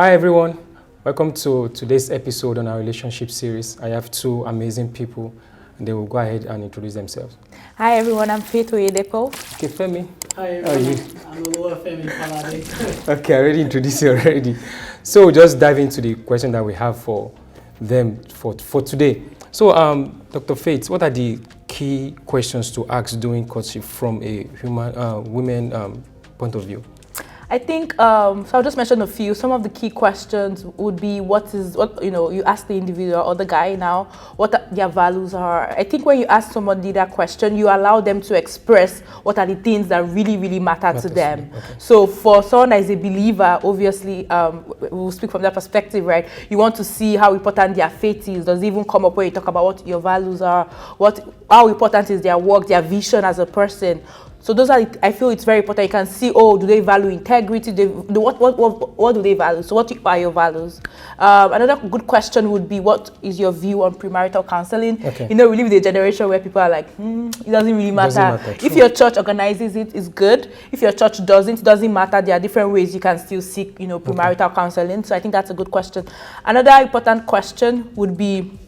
Hi everyone, welcome to today's episode on our relationship series. I have two amazing people and they will go ahead and introduce themselves. Hi everyone, I'm Faith Oyedepo. Okay, Femi. Hi everyone, I'm Femi Falade. Okay, I already introduced you already. So we'll just dive into the question that we have for them for today. So Dr. Faith, what are the key questions to ask during courtship from a women point of view? I think, so I'll just mention a few. Some of the key questions would be you ask the individual or the guy now what their values are. I think when you ask somebody that question, you allow them to express what are the things that really matter to them. Okay. So for someone that is a believer, obviously, we'll speak from that perspective, right? You want to see how important their faith is. Does it even come up when you talk about what your values are? How important is their work, their vision as a person? So those are, I feel it's very important. You can see, do they value integrity? What do they value? So what are your values? Another good question would be, what is your view on premarital counseling? Okay. You know, we live in a generation where people are like, it doesn't really matter. If your church organizes it, it's good. If your church doesn't, it doesn't matter. There are different ways you can still seek, premarital counseling. So I think that's a good question. Another important question would be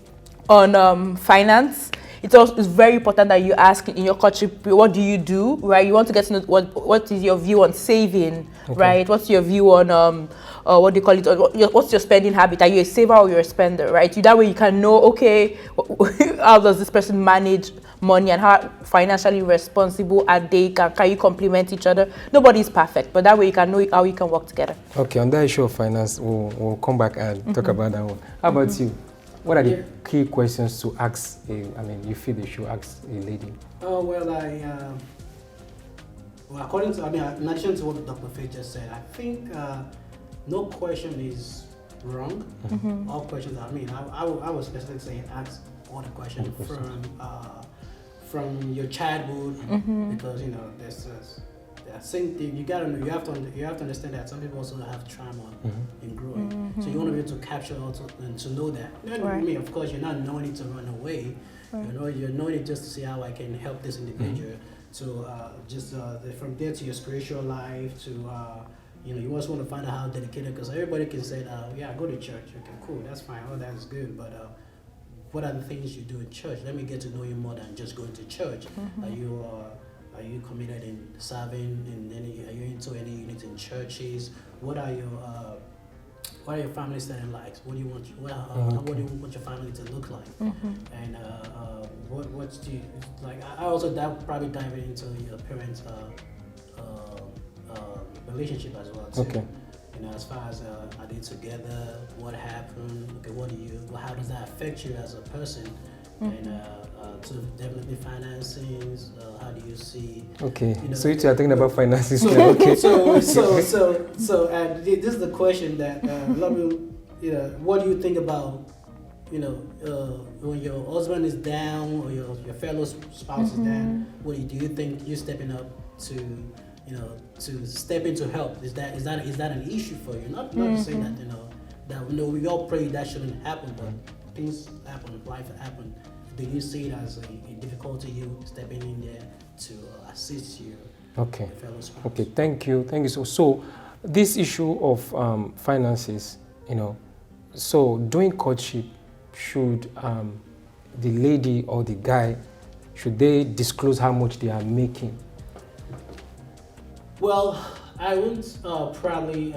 on finance. It's very important that you ask in your courtship, what do you do, right? You want to get to know what is your view on saving, right? What's your view on, what do you call it, what's your spending habit? Are you a saver or you're a spender, right? That way you can know, okay, how does this person manage money and how financially responsible are they? Can you complement each other? Nobody's perfect, but that way you can know how you can work together. Okay, on that issue of finance, we'll come back and talk about that one. How about you? What are the key questions to ask you feel they should ask a lady? According to, in addition to what Dr. Faith just said, I think no question is wrong. Mm-hmm. All questions, I would specifically say ask all the questions from your childhood, because, there's same thing. You have to understand that some people also have trauma in growing. So you want to be able to capture also and to know that. Right. Of course, you're not knowing it to run away. Right. You're knowing it just to see how I can help this individual. So from there to your spiritual life to you also want to find out how dedicated, because everybody can say, I go to church. Okay, cool, that's fine. Oh, that's good. But what are the things you do in church? Let me get to know you more than just going to church. Are you committed in serving are you into any units in churches? What are your family setting like? What do you want? What do you want your family to look like? And what do you like? I also probably dive into your parents' relationship as well too. Okay. As far as are they together? What happened? Okay, how does that affect you as a person? And so definitely finances. How do you see? Okay, so you two are talking about finances. So, now. Okay. So this is the question that a lot of people, what do you think about, when your husband is down or your fellow spouse is down? What do you think you stepping up to? To step in to help, is that an issue for you? Not to say that we all pray that shouldn't happen, but things happen, life happen. Do you see it as a difficulty, you stepping in there to assist your fellow spouse? Okay, thank you. So this issue of finances, so during courtship, should the lady or the guy, should they disclose how much they are making? Well, I wouldn't probably.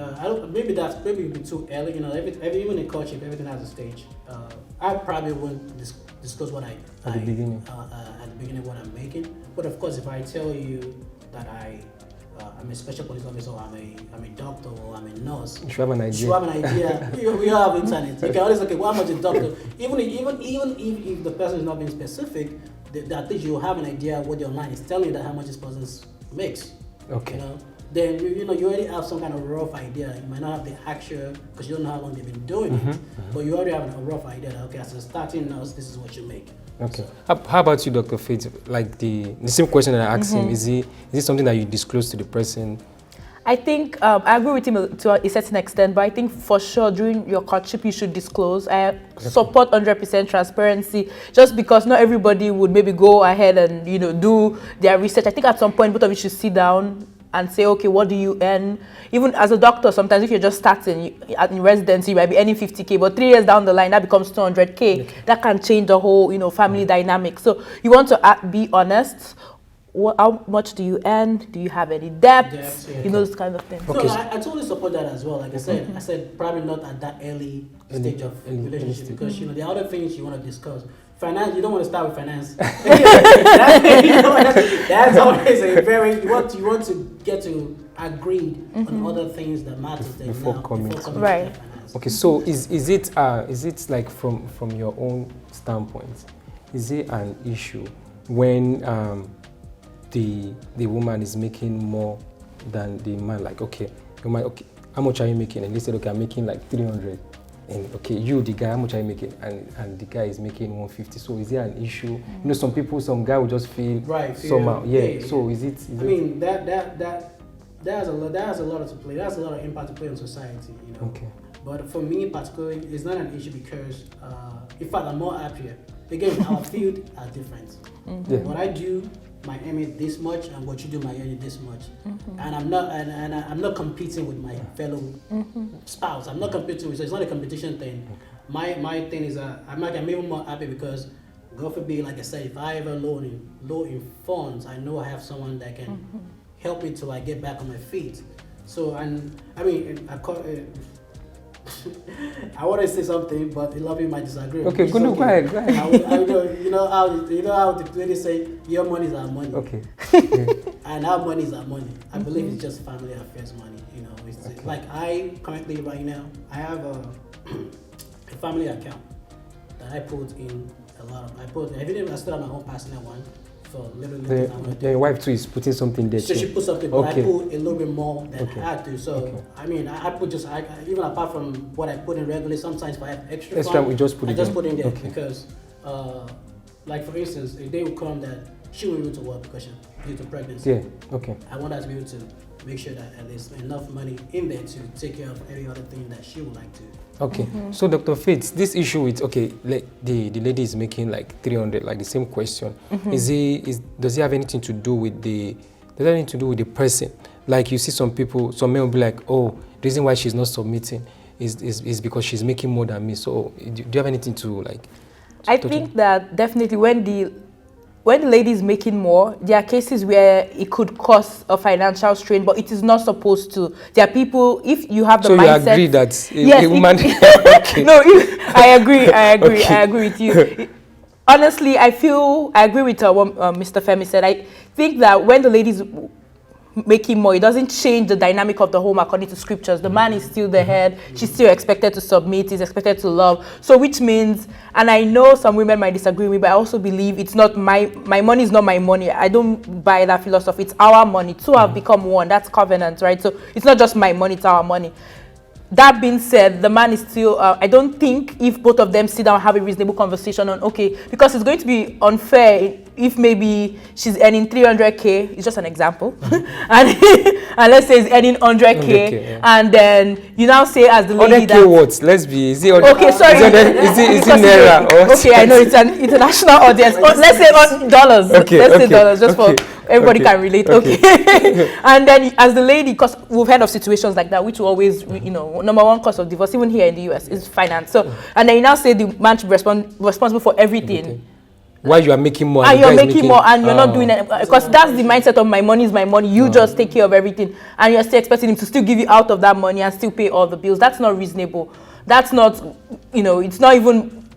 Maybe it'd be too early. Even in courtship, everything has a stage. I probably wouldn't disclose what at the beginning what I'm making. But of course, if I tell you that I'm a special police officer, or I'm a doctor, or I'm a nurse, you should have an idea. We all have internet. You can always how much a doctor. Even if the person is not being specific, at least you have an idea what your line is telling you that how much this person makes. Okay. Then you already have some kind of rough idea. You might not have the actual, because you don't know how long they've been doing it, but you already have a rough idea that as a starting nurse, this is what you make. Okay. So. How about you, Dr. Faith? Like the same question that I asked him, is it something that you disclose to the person? I think I agree with him to a certain extent, but I think for sure during your courtship you should disclose. I support 100% transparency, just because not everybody would maybe go ahead and do their research. I think at some point both of you should sit down and say, okay, what do you earn? Even as a doctor, sometimes if you're just starting in residency, you might be earning 50K, but 3 years down the line, that becomes 200K. Okay. That can change the whole, family dynamic. So you want to be honest. How much do you earn? Do you have any debts? Those kind of things. Okay. So I totally support that as well. Like I said, probably not at that early stage of relationship because there are other things you want to discuss. Finance, you don't want to start with finance. That's always a very you want to get to agreed on other things that matter before coming right. Okay, so is it like from your own standpoint, is it an issue when the woman is making more than the man? Like, okay, how much are you making? And they said, okay, I'm making like 300. And okay, you, the guy, how much are you making? And the guy is making 150. So is there an issue? Some guy will just feel somehow. Yeah. So is it? I mean, that has a lot to play. That's a lot of impact to play on society. Okay. But for me particularly, it's not an issue because, in fact, I'm more happier. Again, our field are different. Yeah. What I do might earn it this much, and what you do might earn it this much. And I'm not competing with my fellow spouse. I'm not competing with. So it's not a competition thing. My thing is I'm even more happy because, God forbid, like I said, if I ever low in funds, I know I have someone that can help me till I get back on my feet. So I want to say something, but a lot of people might disagree. Okay, go ahead. You know how the lady say, your money is our money. Okay. And our money is our money. I believe it's just family affairs money. It's like I currently right now, I have a family account that I put in a lot of. I still have my own personal one. Your wife too is putting something there. So she put something, but I put a little bit more than I had to. So I mean, I put even apart from what I put in regularly, sometimes if I have extra fund, we just put it in there because, like for instance, a day will come that she will be able to work because due to pregnancy. Yeah. Okay. I want her to be able to make sure that there's enough money in there to take care of every other thing that she would like to. Okay, so Dr. Faith, this issue with the lady is making like 300, like the same question. Does it have anything to do with the person? Like you see some men will be like, oh, the reason why she's not submitting is because she's making more than me. So do you have anything to like? I think that definitely when the lady is making more, there are cases where it could cause a financial strain, but it is not supposed to. There are people, if you have the mindset... So you agree that a woman... Okay. No, I agree. Okay. I agree with you. Honestly, I agree with what Mr. Femi said. I think that when the lady's making more, it doesn't change the dynamic of the home according to scriptures. The man is still the head. She's still expected to submit. He's expected to love. So which means, and I know some women might disagree with me, but I also believe it's not my money is not my money. I don't buy that philosophy. It's our money. Two have become one. That's covenant, right? So it's not just my money, it's our money. That being said, the man is still, I don't think if both of them sit down and have a reasonable conversation on, okay, because it's going to be unfair if maybe she's earning 300K, it's just an example, and let's say it's earning 100K, and then you now say as the lady 100K what? Let's be, is it okay, sorry. Is it Naira? Okay, I know it's an international audience. Let's say dollars. Okay, let's say dollars, just for everybody can relate. Okay. And then as the lady, because we've heard of situations like that, which will always, number one cause of divorce, even here in the US, is finance. So, and then you now say the man should be responsible for everything. Why you are making more? And you're making more, and you're not doing it because that's the mindset of my money is my money. You just take care of everything, and you're still expecting him to still give you out of that money and still pay all the bills. That's not reasonable. That's not, it's not even.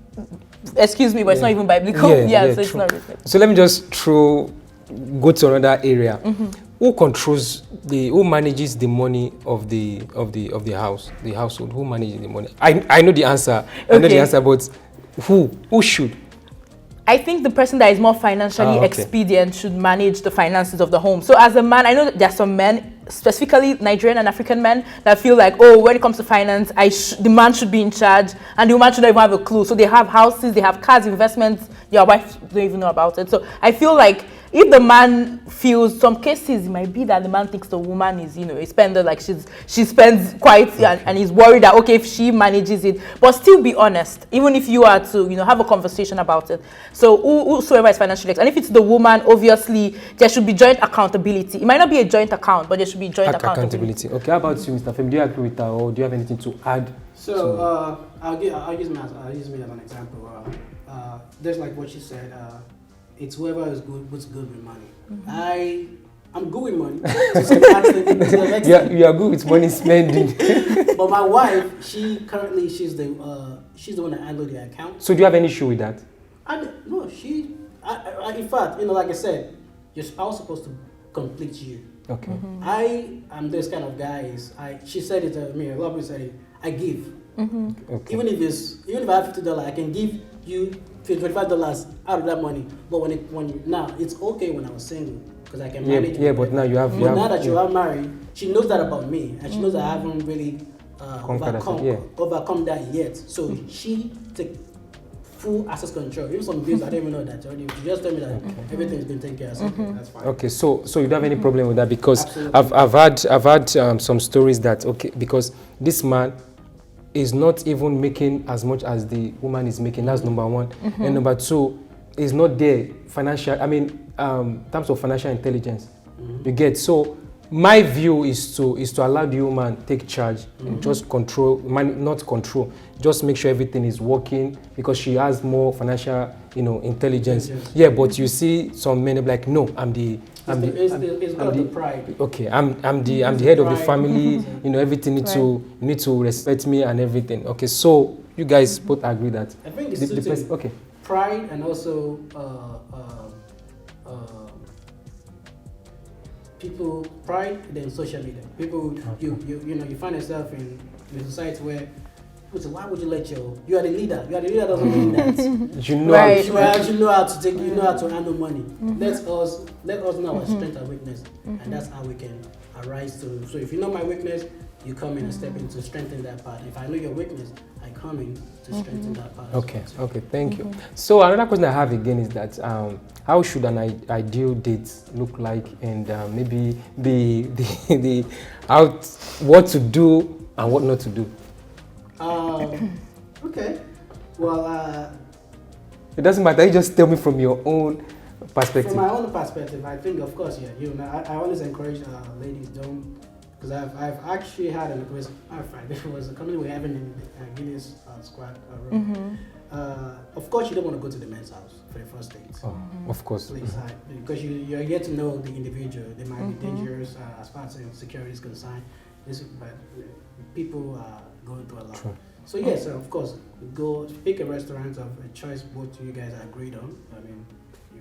Excuse me, but it's not even biblical. So it's not reasonable. So let me just go to another area. Who manages the money of the house, the household? Who manages the money? I know the answer. I know the answer, but who should? I think the person that is more financially expedient should manage the finances of the home. So as a man, I know that there are some men, specifically Nigerian and African men, that feel like, oh, when it comes to finance, the man should be in charge, and the woman should not even have a clue. So they have houses, they have cars, investments, your wife don't even know about it. So I feel like if the man feels, some cases it might be that the man thinks the woman is, a spender, like she spends quite, and he's worried that, okay, if she manages it, but still be honest, even if you are to, have a conversation about it. So whosoever is financially, and if it's the woman, obviously there should be joint accountability. It might not be a joint account, but there should be joint accountability. Okay, how about you, Mr. Femi? Do you agree with that, or do you have anything to add? So I'll use me as an example. There's like what you said. It's whoever is good, who's good with money. I'm good with money. You are good with money spending. But my wife, she's the one that handles the account. So do you have any issue with that? No, in fact, like I said, your spouse is supposed to complete you. Okay. I am this kind of guy. She said it to me. A lot of people said it. I give. Okay. Even if I have $50, I can give you $25 out of that money. But now it's okay when I was single because I can manage. Yeah, but now you have. Now that you are married, she knows that about me, and she knows I haven't really overcome that yet. So she take full access control. Even some bills I don't even know that already. She just tell me that everything's been taken care of. That's fine. Okay, so you don't have any problem with that because Absolutely. I've had some stories that because this man is not even making as much as the woman is making. That's number one. And number two, is not there financial. Terms of financial intelligence. You get. So my view is to allow the woman take charge, and just control, not control. Just make sure everything is working because she has more financial, intelligence. Yeah, but you see some men are like, no, It's got the pride. Okay, I'm the head of the family. Everything need to respect me and everything. Okay, so you guys both agree that. I think it's two things. Okay. Pride and also people, pride, then social media. People, you find yourself in a society where people say, why would you let you are the leader. You are the leader doesn't mean that. You know you know how to take, you know how to handle money. Let us know our strength and weakness, and that's how we can arise to. So if you know my weakness, you come in and step in to strengthen that part. If I know your weakness, I come in to strengthen that part. Okay, thank you. So another question I have again is that how should an ideal date look like, and maybe the what to do and what not to do. Okay. Well, it doesn't matter. You just tell me from your own perspective. From my own perspective, I think, of course, I always encourage ladies because I've actually had an it was a company we having in Guinness Squad room. Of course, you don't want to go to the men's house for the first date. Of course. Please, because you're yet to know the individual. They might be dangerous as far as security is concerned. But people are going through a lot. True. So yes, of course, go pick a restaurant of a choice both you guys are agreed on.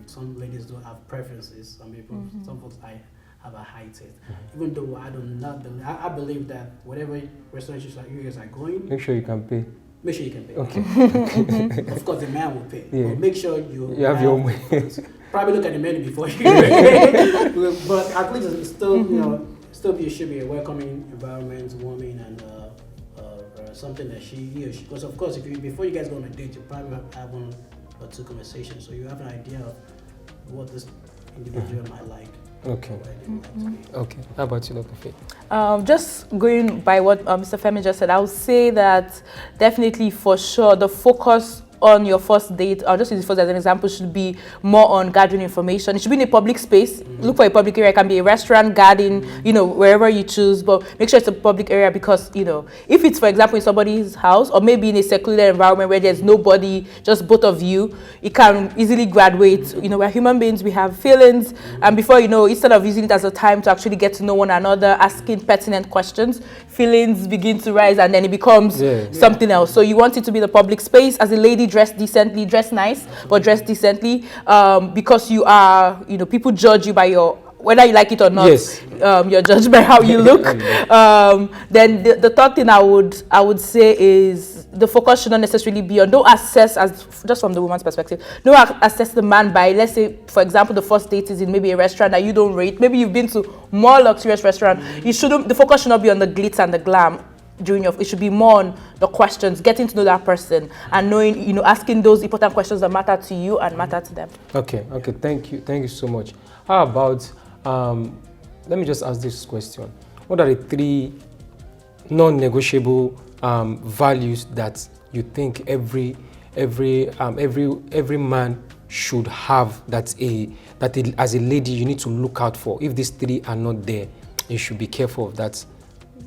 Some ladies do have preferences. Some people, some folks have a high taste. Even though I believe that whatever restaurant you guys are going, make sure you can pay. Make sure you can pay. Okay. Of course, the man will pay. Yeah. But make sure you have your money. Probably look at the menu before you pay. But at least it's still should be a welcoming environment, warming, and something that he or she. Because of course, before you guys go on a date, you probably have one or two conversations, so you have an idea of what this individual might like. Okay. Okay. How about you, Dr. Faye? Just going by what Mr. Femi just said, I would say that definitely for sure the focus on your first date, I'll just use it first as an example, should be more on gathering information. It should be in a public space. Look for a public area. It can be a restaurant, garden, wherever you choose, but make sure it's a public area because, if it's, for example, in somebody's house or maybe in a secluded environment where there's nobody, just both of you, it can easily graduate. We're human beings, we have feelings, and before instead of using it as a time to actually get to know one another, asking pertinent questions, feelings begin to rise and then it becomes something else. So you want it to be the public space. As a lady, dress decently, dress nice, but dress decently, because you are, people judge you by your, whether you like it or not. Yes. You're judged by how you look. Then the third thing I would say is the focus should not necessarily be on, don't assess, as just from the woman's perspective, don't assess the man by, let's say, for example, the first date is in maybe a restaurant that you don't rate. Maybe you've been to more luxurious restaurant. The focus should not be on the glitz and the glam. during your, it should be more on the questions, getting to know that person and knowing, asking those important questions that matter to you and matter to them. Okay, thank you so much. How about, let me just ask this question. What are the 3 non-negotiable values that you think every man should have, that as a lady you need to look out for? If these 3 are not there, you should be careful of that.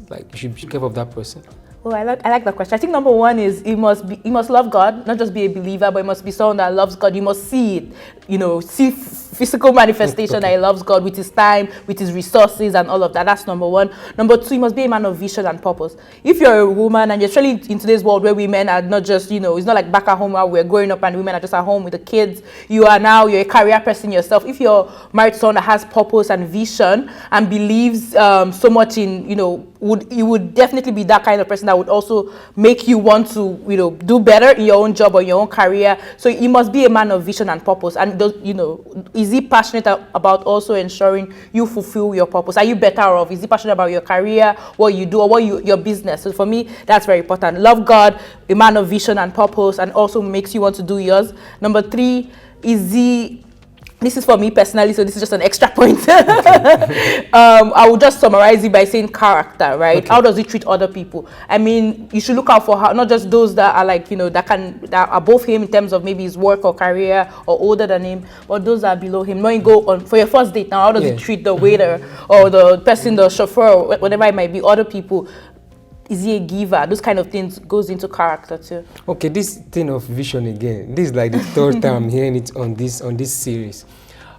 Like, you should be careful of that person. Oh, I like that question. I think number 1 is he must love God, not just be a believer, but he must be someone that loves God. You must see it, see physical manifestation that he loves God with his time, with his resources and all of that. That's number 1. Number 2, he must be a man of vision and purpose. If you're a woman and you're actually in today's world where women are not just, it's not like back at home where we're growing up and women are just at home with the kids. You're a career person yourself. If you're married to someone that has purpose and vision and believes so much in, you would definitely be that kind of person that would also make you want to, do better in your own job or your own career. So you must be a man of vision and purpose. And, is he passionate about also ensuring you fulfill your purpose? Are you better off? Is he passionate about your career, what you do, or your business? So for me, that's very important. Love God, a man of vision and purpose, and also makes you want to do yours. Number 3, this is for me personally, so this is just an extra point. I will just summarize it by saying character, right? Okay. How does he treat other people? I mean, you should look out for not just those that are like, that are above him in terms of maybe his work or career or older than him, but those that are below him. When you go on for your first date now, how does he treat the waiter or the person, the chauffeur, or whatever it might be, other people? Is he a giver? Those kind of things goes into character too. Okay, this thing of vision again. This is like the 3rd time I'm hearing it on this series,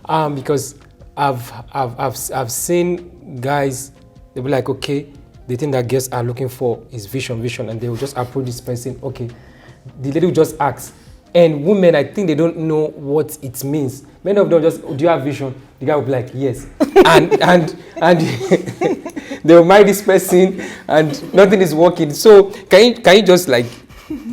because I've seen guys, they'll be like, okay, the thing that guests are looking for is vision, and they will just approach this person. Okay, the lady will just ask, and women, I think they don't know what it means. Many of them just, do you have vision? The guy will be like, yes, and they will marry this person and nothing is working. So can you just like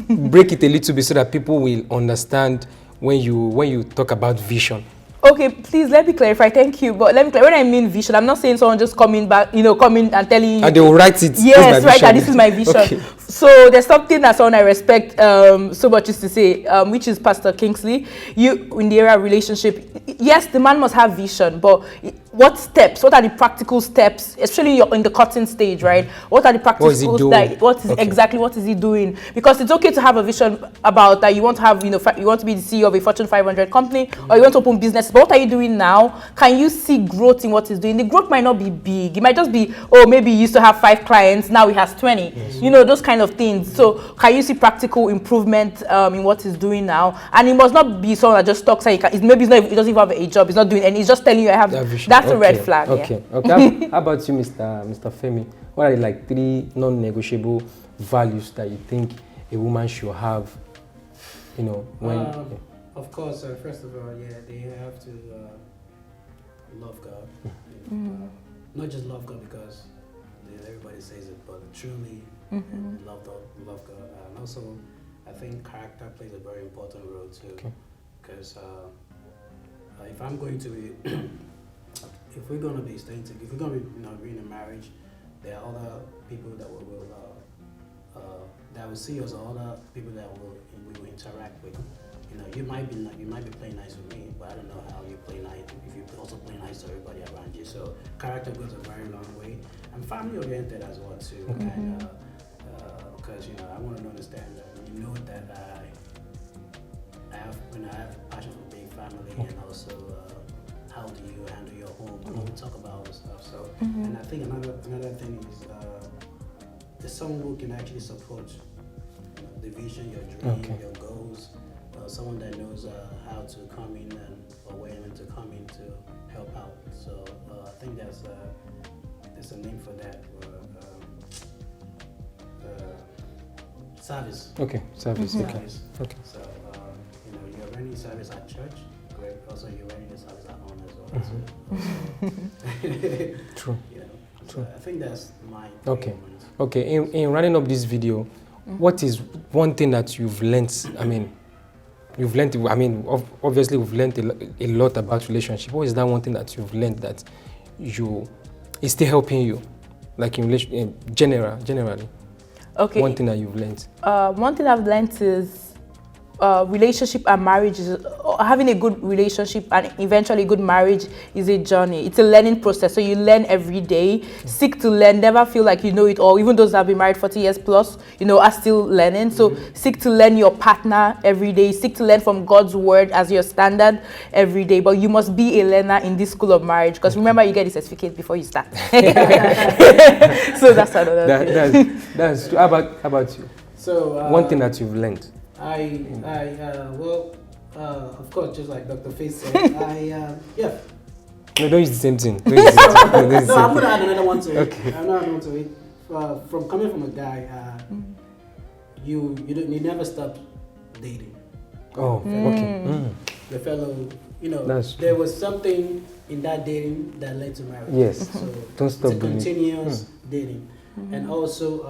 break it a little bit so that people will understand when you talk about vision? Okay, please let me clarify. Thank you, but let me clarify. When I mean vision, I'm not saying someone just coming and telling you. And they will write it. Yes, right. And this is my vision. Okay. So there's something that someone I respect so much is to say, which is Pastor Kingsley. You in the area of relationship, yes, the man must have vision, but what are the practical steps, especially in the courting stage, right? What are the practical steps? What is he doing? Because it's okay to have a vision about that you want to have, you want to be the CEO of a Fortune 500 company, or you want to open business. But what are you doing now? Can you see growth in what he's doing? The growth might not be big. It might just be, maybe he used to have 5 clients, now he has 20. Yes. Those kind of things. So can you see practical improvement in what he's doing now? And he must not be someone that just talks and he doesn't even have a job. He's not doing any. He's just telling you I have that vision. That's a red flag. Okay. How about you, Mr. Femi? What are like 3 non-negotiable values that you think a woman should have? Of course, first of all, they have to love God. Not just love God because everybody says it, but truly love God. And also, I think character plays a very important role too. Because if I'm going to be, if we're going to be staying together, if we're going to be in a marriage, there are other people that will see us, or other people that we will interact with. You might be playing nice with me, but I don't know how you play nice if you also play nice to everybody around you. So character goes a very long way, and family oriented as well too. And because I want to understand that that I have passion for big family, and also how do you handle your home? We talk about all this stuff. So and I think another thing is there's someone who can actually support the vision, your dream, your goals. Someone that knows how to come in or when to come in to help out. So I think there's a name for that. Service. Okay, service. Service. Okay. So you're running service at church. Great. Also, you're running the service at home as well. True. So I think that's my. Okay. In running up this video, what is one thing that you've learned? Obviously we've learned a lot about relationship. What is that one thing that you've learned that is still helping you, like in generally? Okay. One thing that you've learned. One thing I've learned is relationship and marriage is having a good relationship and eventually good marriage is a journey. It's a learning process. So you learn every day, seek to learn, never feel like you know it all. Even those that have been married 40 years plus, are still learning. So seek to learn your partner every day, seek to learn from God's word as your standard every day. But you must be a learner in this school of marriage, because remember, you get the certificate before you start. So that's another thing. That's true. How about you? So one thing that you've learned. Of course, just like Dr. Faith said, yeah. No, don't use the same thing. Don't use the same thing. No, I'm gonna add another one to it. Okay. I'm not going to it. From coming from a guy, you never stop dating. Oh, okay. The fellow, That's there was something in that dating that led to marriage. Yes. So Don't stop it's a continuous dating, and also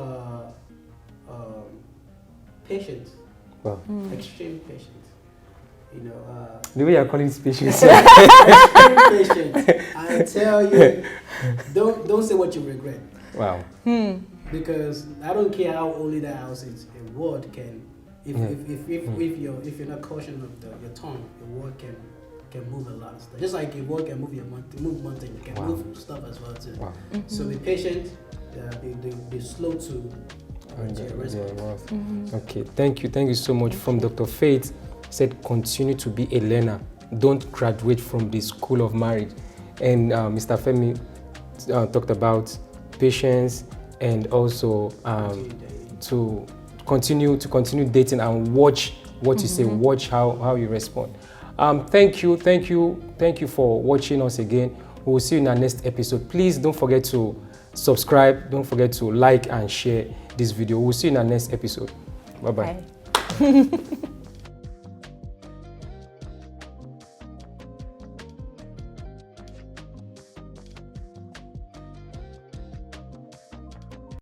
patience. Wow. Extreme patience. The way you're calling it patience. Extreme patience. I tell you, don't say what you regret. Wow. Because I don't care how only that house is. A word can, if you're not cautious of your tongue, a word can move a lot of stuff. Just like a word can move mountain, it can move stuff as well too. Wow. So be patient. Be slow to. Okay, thank you so much. From Dr. Faith, said continue to be a learner. Don't graduate from the school of marriage. And Mr. Femi talked about patience and also to continue dating and watch what you say, watch how you respond. Thank you for watching us again. We will see you in our next episode. Please don't forget to subscribe, don't forget to like and share this video. We'll see you in our next episode. Bye-bye. Bye.